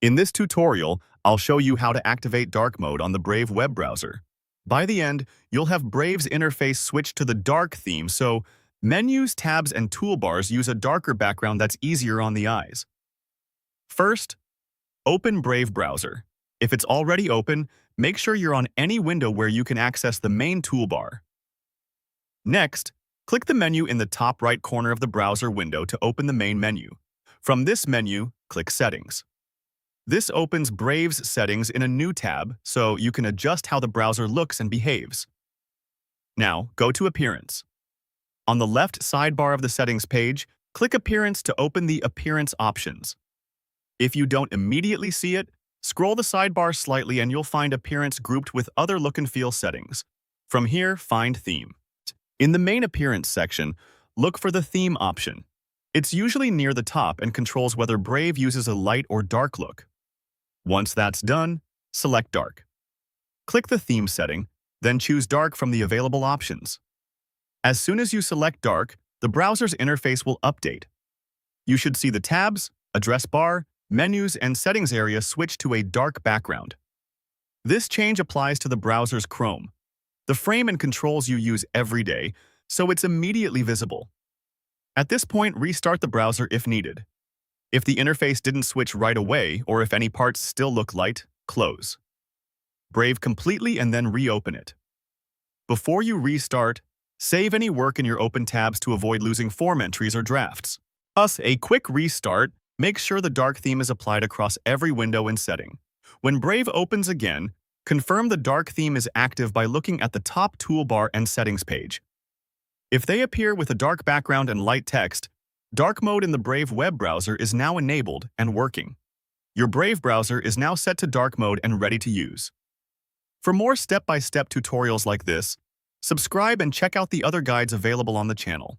In this tutorial, I'll show you how to activate dark mode on the Brave web browser. By the end, you'll have Brave's interface switch to the dark theme, so menus, tabs, and toolbars use a darker background that's easier on the eyes. First, open Brave browser. If it's already open, make sure you're on any window where you can access the main toolbar. Next, click the menu in the top right corner of the browser window to open the main menu. From this menu, click Settings. This opens Brave's settings in a new tab, so you can adjust how the browser looks and behaves. Now, go to Appearance. On the left sidebar of the settings page, click Appearance to open the Appearance options. If you don't immediately see it, scroll the sidebar slightly and you'll find Appearance grouped with other look and feel settings. From here, find Theme. In the main Appearance section, look for the Theme option. It's usually near the top and controls whether Brave uses a light or dark look. Once that's done, select Dark. Click the theme setting, then choose Dark from the available options. As soon as you select Dark, the browser's interface will update. You should see the tabs, address bar, menus, and settings area switch to a dark background. This change applies to the browser's Chrome, the frame and controls you use every day, so it's immediately visible. At this point, restart the browser if needed. If the interface didn't switch right away, or if any parts still look light, close. Brave completely and then reopen it. Before you restart, save any work in your open tabs to avoid losing form entries or drafts. Thus, a quick restart makes sure the dark theme is applied across every window and setting. When Brave opens again, confirm the dark theme is active by looking at the top toolbar and settings page. If they appear with a dark background and light text, dark mode in the Brave web browser is now enabled and working. Your Brave browser is now set to dark mode and ready to use. For more step-by-step tutorials like this, subscribe and check out the other guides available on the channel.